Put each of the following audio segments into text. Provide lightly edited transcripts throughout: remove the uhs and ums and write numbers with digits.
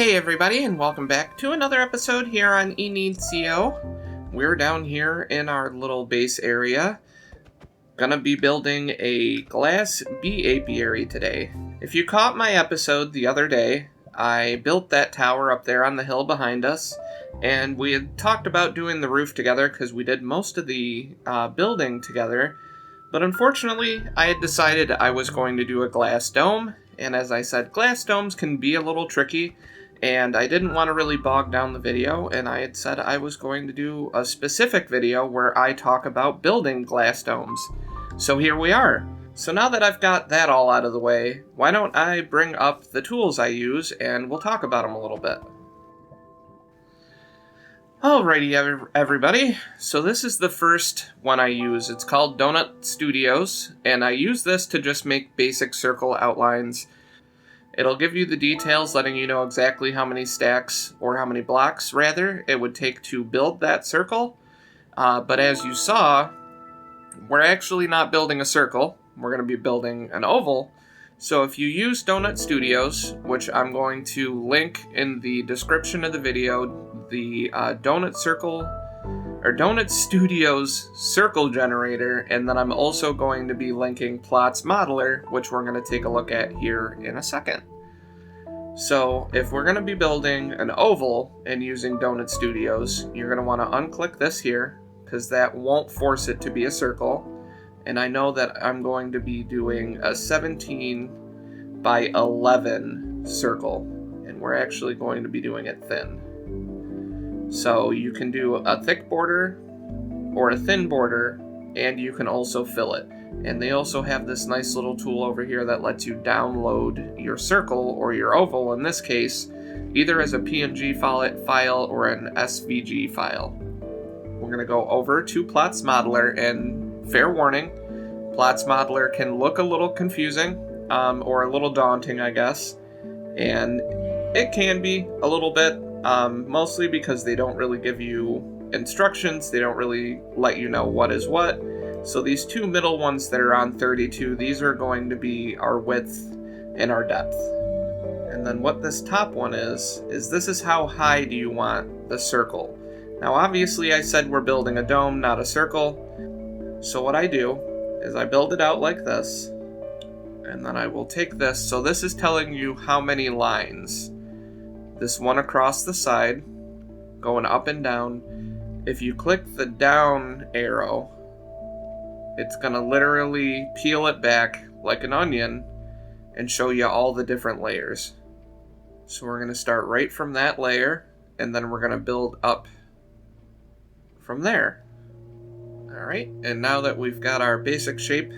Hey everybody, and welcome back to another episode here on Inicio. We're down here in our little base area, gonna be building a glass bee apiary today. If you caught my episode the other day, I built that tower up there on the hill behind us, and we had talked about doing the roof together because we did most of the building together, but unfortunately I had decided I was going to do a glass dome, and as I said, glass domes can be a little tricky, and I didn't want to really bog down the video, and I had said I was going to do a specific video where I talk about building glass domes. So here we are. So now that I've got that all out of the way, why don't I bring up the tools I use and we'll talk about them a little bit. Alrighty everybody, so this is the first one I use. It's called Donut Studios, and I use this to just make basic circle outlines. It'll give you the details, letting you know exactly how many stacks, or how many blocks rather, it would take to build that circle. But as you saw, we're actually not building a circle. We're going to be building an oval. So if you use Donut Studios, which I'm going to link in the description of the video, the Donut Studios circle generator, and then I'm also going to be linking Plotz Modeller, which we're going to take a look at here in a second. So if we're going to be building an oval and using Donut Studios, you're going to want to unclick this here, because that won't force it to be a circle. And I know that I'm going to be doing a 17 by 11 circle, and we're actually going to be doing it thin. So you can do a thick border or a thin border, and you can also fill it. And they also have this nice little tool over here that lets you download your circle or your oval, in this case, either as a PNG file or an SVG file. We're going to go over to Plotz Modeller, and fair warning, Plotz Modeller can look a little confusing or a little daunting, I guess. And it can be a little bit. Mostly because they don't really give you instructions, they don't really let you know what is what. So these two middle ones that are on 32, these are going to be our width and our depth. And then what this top one is this is how high do you want the circle. Now obviously I said we're building a dome, not a circle. So what I do is I build it out like this, and then I will take this. So this is telling you how many lines. This one across the side, going up and down. If you click the down arrow, it's going to literally peel it back like an onion and show you all the different layers. So we're going to start right from that layer, and then we're going to build up from there. Alright, and now that we've got our basic shape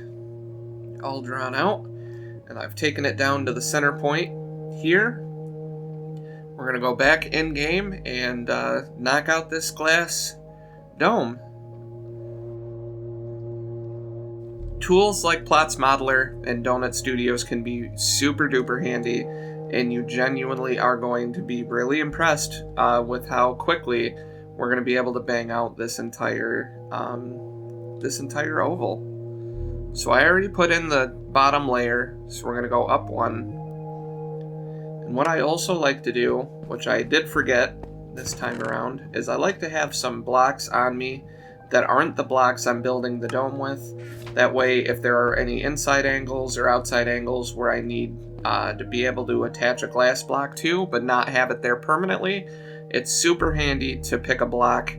all drawn out, and I've taken it down to the center point here, we're going to go back in game and knock out this glass dome. Tools like Plotz Modeller and Donut Studios can be super duper handy, and you genuinely are going to be really impressed with how quickly we're going to be able to bang out this entire oval. So I already put in the bottom layer, so we're going to go up one. And what I also like to do, which I did forget this time around, is I like to have some blocks on me that aren't the blocks I'm building the dome with. That way, if there are any inside angles or outside angles where I need to be able to attach a glass block to, but not have it there permanently, it's super handy to pick a block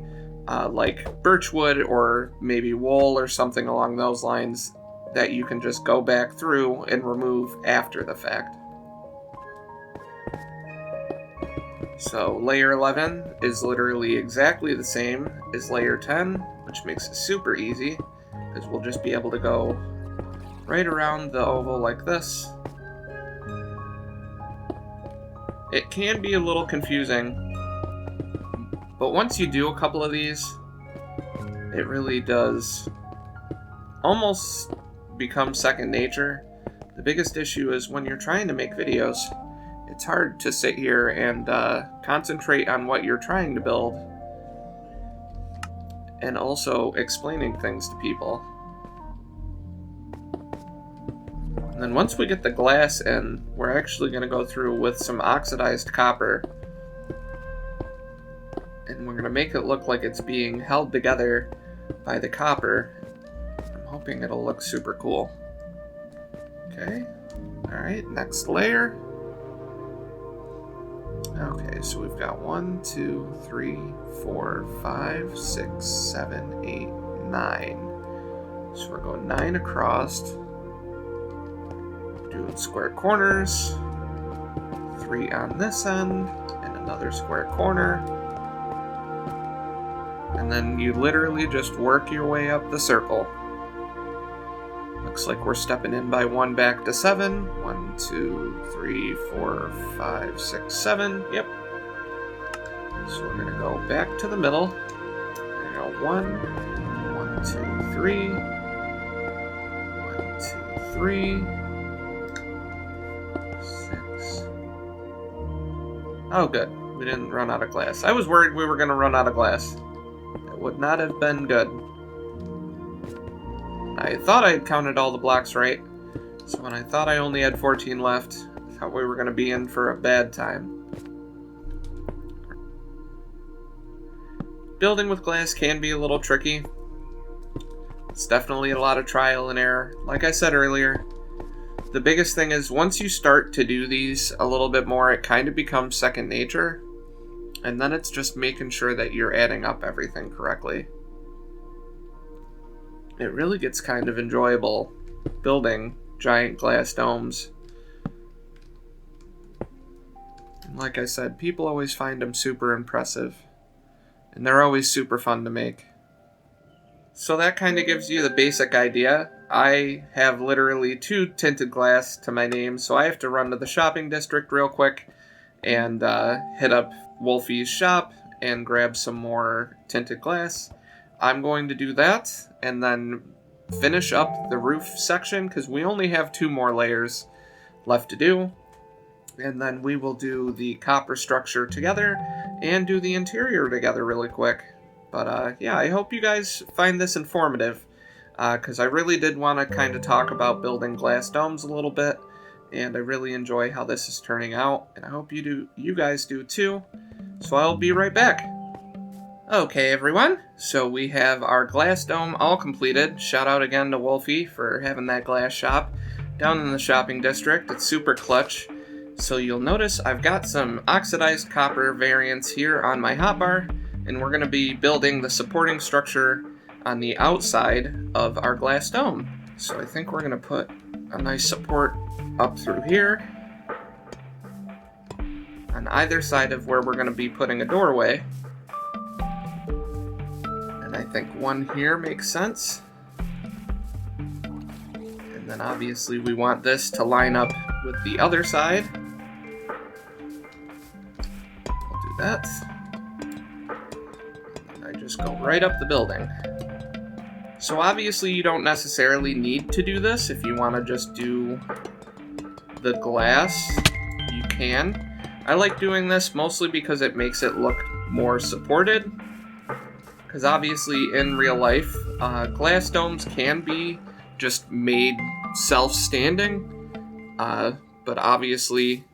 like birchwood or maybe wool or something along those lines that you can just go back through and remove after the fact. So layer 11 is literally exactly the same as layer 10, which makes it super easy, because we'll just be able to go right around the oval like this. It can be a little confusing, but once you do a couple of these, it really does almost become second nature. The biggest issue is when you're trying to make videos, it's hard to sit here and concentrate on what you're trying to build and also explaining things to people. And then once we get the glass in, we're actually going to go through with some oxidized copper and we're going to make it look like it's being held together by the copper. I'm hoping it'll look super cool. Okay, alright, next layer. Okay, so we've got 1, 2, 3, 4, 5, 6, 7, 8, 9. So we're going 9 across. Doing square corners. 3 on this end, and another square corner. And then you literally just work your way up the circle. Looks like we're stepping in by 1 back to 7. 1, 2, 3, 4, 5, 6, 7. Yep. So we're going to go back to the middle. We're going to go 1, 1, 2, 3. 1, 2, 3. 6. Oh, good. We didn't run out of glass. I was worried we were going to run out of glass. That would not have been good. I thought I had counted all the blocks right, so when I thought I only had 14 left, I thought we were going to be in for a bad time. Building with glass can be a little tricky. It's definitely a lot of trial and error. Like I said earlier, the biggest thing is once you start to do these a little bit more, it kind of becomes second nature, and then it's just making sure that you're adding up everything correctly. It really gets kind of enjoyable building giant glass domes. And like I said, people always find them super impressive. And they're always super fun to make. So that kind of gives you the basic idea. I have literally 2 tinted glass to my name, so I have to run to the shopping district real quick and hit up Wolfie's shop and grab some more tinted glass. I'm going to do that and then finish up the roof section because we only have 2 more layers left to do. And then we will do the copper structure together and do the interior together really quick. But yeah, I hope you guys find this informative because I really did want to kind of talk about building glass domes a little bit, and I really enjoy how this is turning out, and I hope you guys do too. So I'll be right back. Okay, everyone, so we have our glass dome all completed. Shout out again to Wolfie for having that glass shop down in the shopping district. It's super clutch. So you'll notice I've got some oxidized copper variants here on my hotbar, and we're going to be building the supporting structure on the outside of our glass dome. So I think we're going to put a nice support up through here on either side of where we're going to be putting a doorway. And I think one here makes sense. And then obviously we want this to line up with the other side. We'll do that. And I just go right up the building. So obviously you don't necessarily need to do this. If you want to just do the glass, you can. I like doing this mostly because it makes it look more supported. Because obviously in real life, glass domes can be just made self-standing. But obviously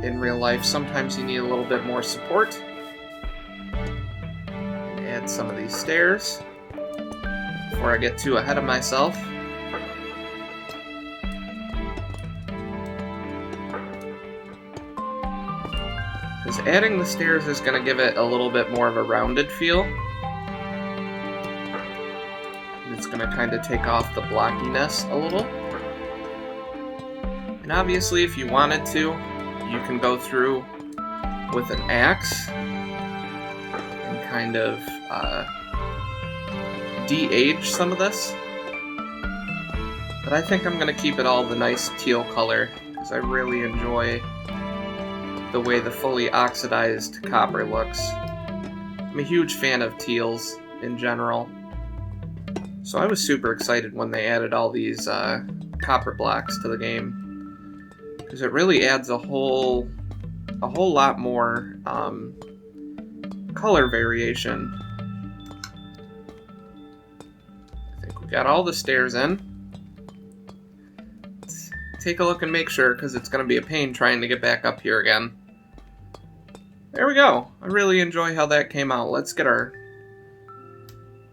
in real life, sometimes you need a little bit more support. Add some of these stairs before I get too ahead of myself. Because adding the stairs is going to give it a little bit more of a rounded feel. It's going to kind of take off the blockiness a little. And obviously if you wanted to, you can go through with an axe and kind of de-age some of this. But I think I'm going to keep it all the nice teal color because I really enjoy the way the fully oxidized copper looks. I'm a huge fan of teals in general. So I was super excited when they added all these copper blocks to the game, because it really adds a whole lot more color variation. I think we got all the stairs in. Let's take a look and make sure, because it's going to be a pain trying to get back up here again. there we go. I really enjoy how that came out. Let's get our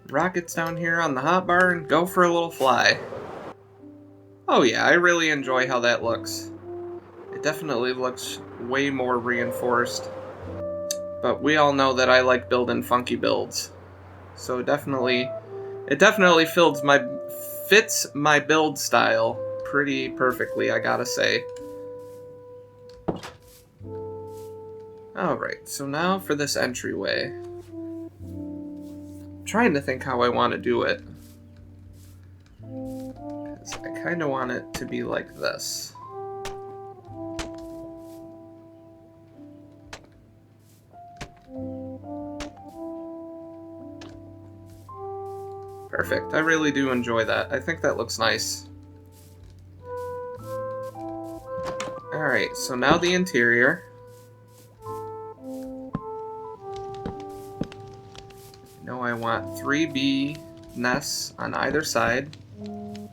rockets down here on the hotbar and go for a little fly. Oh yeah, I really enjoy how that looks. It definitely looks way more reinforced. But we all know that I like building funky builds. So it definitely fits my build style pretty perfectly, I gotta say. Alright, so now for this entryway. I'm trying to think how I want to do it. 'Cause I kind of want it to be like this. Perfect. I really do enjoy that. I think that looks nice. Alright, so now the interior. Now I want 3 bee nests on either side. And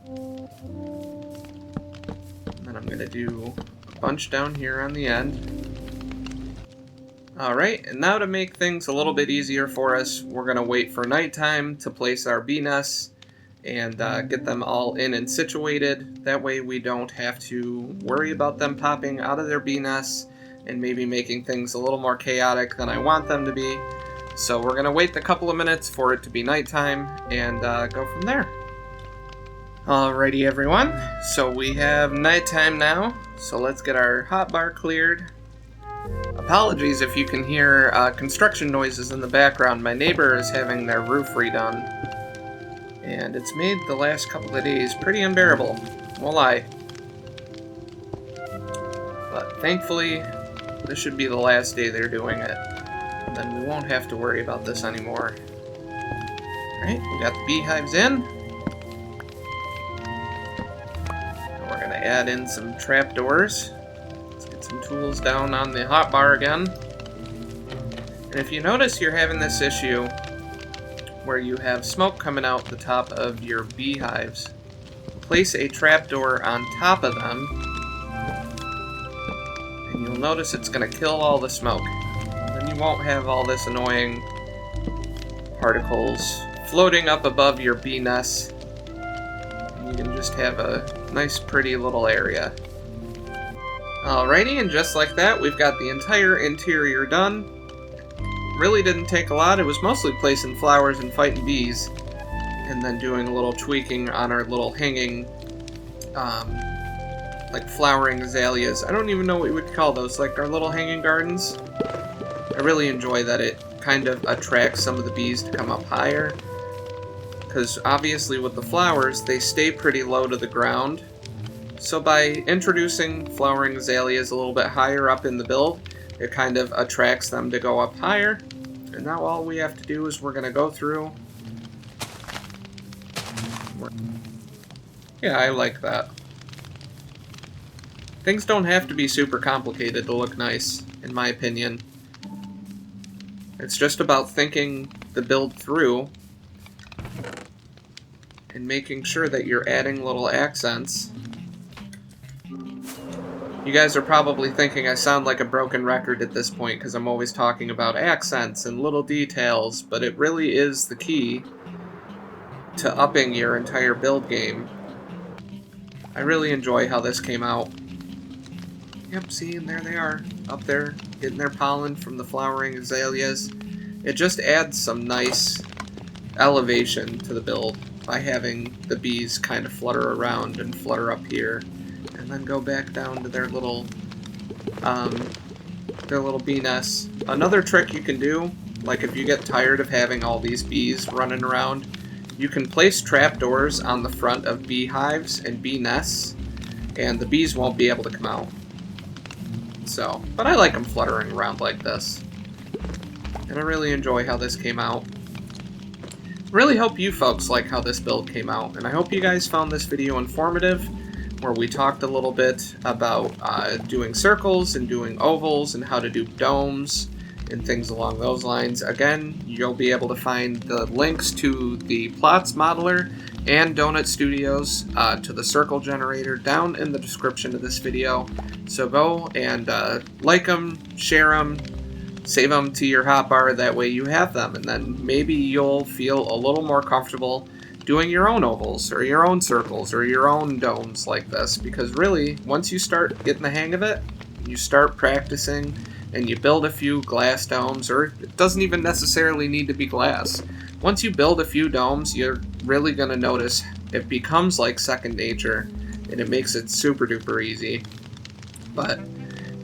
then I'm going to do a bunch down here on the end. Alright, and now to make things a little bit easier for us, we're going to wait for nighttime to place our bee nests and get them all in and situated. That way we don't have to worry about them popping out of their bee nests and maybe making things a little more chaotic than I want them to be. So we're going to wait a couple of minutes for it to be nighttime and go from there. Alrighty everyone, so we have nighttime now, so let's get our hotbar cleared. Apologies if you can hear construction noises in the background. My neighbor is having their roof redone, and it's made the last couple of days pretty unbearable, won't lie. But thankfully, this should be the last day they're doing it, and then we won't have to worry about this anymore. Alright, we got the beehives in. Now we're going to add in some trapdoors. Some tools down on the hotbar again. And if you notice you're having this issue where you have smoke coming out the top of your beehives, place a trapdoor on top of them and you'll notice it's going to kill all the smoke. Then you won't have all this annoying particles floating up above your bee nests. And you can just have a nice pretty little area. Alrighty, and just like that, we've got the entire interior done. Really didn't take a lot. It was mostly placing flowers and fighting bees, and then doing a little tweaking on our little hanging, like flowering azaleas. I don't even know what we would call those, like our little hanging gardens. I really enjoy that it kind of attracts some of the bees to come up higher, because obviously with the flowers, they stay pretty low to the ground. So by introducing flowering azaleas a little bit higher up in the build, it kind of attracts them to go up higher. And now all we have to do is we're going to go through. Yeah, I like that. Things don't have to be super complicated to look nice, in my opinion. It's just about thinking the build through and making sure that you're adding little accents. You guys are probably thinking I sound like a broken record at this point because I'm always talking about accents and little details, but it really is the key to upping your entire build game. I really enjoy how this came out. Yep, see, and there they are, up there, getting their pollen from the flowering azaleas. It just adds some nice elevation to the build by having the bees kind of flutter around and flutter up here. And then go back down to their little bee nests. Another trick you can do, like if you get tired of having all these bees running around, you can place trapdoors on the front of beehives and bee nests, and the bees won't be able to come out. So, but I like them fluttering around like this. And I really enjoy how this came out. Really hope you folks like how this build came out, and I hope you guys found this video informative, where we talked a little bit about doing circles and doing ovals and how to do domes and things along those lines. Again, you'll be able to find the links to the Plotz Modeller and Donut Studios to the circle generator down in the description of this video. So go and like them, share them, Save them to your hotbar, that way you have them, and then maybe you'll feel a little more comfortable doing your own ovals, or your own circles, or your own domes like this, because really, once you start getting the hang of it, you start practicing, and you build a few glass domes, or it doesn't even necessarily need to be glass. Once you build a few domes, you're really going to notice it becomes like second nature, and it makes it super duper easy. But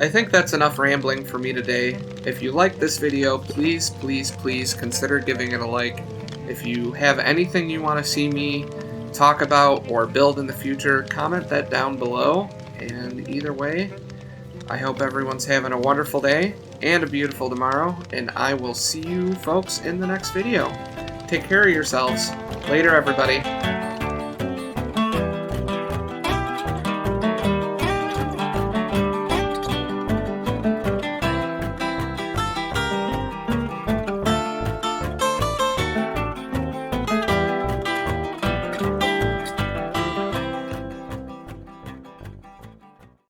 I think that's enough rambling for me today. If you liked this video, please, please, please consider giving it a like. If you have anything you want to see me talk about or build in the future, comment that down below. And either way, I hope everyone's having a wonderful day and a beautiful tomorrow, and I will see you folks in the next video. Take care of yourselves. Later, everybody.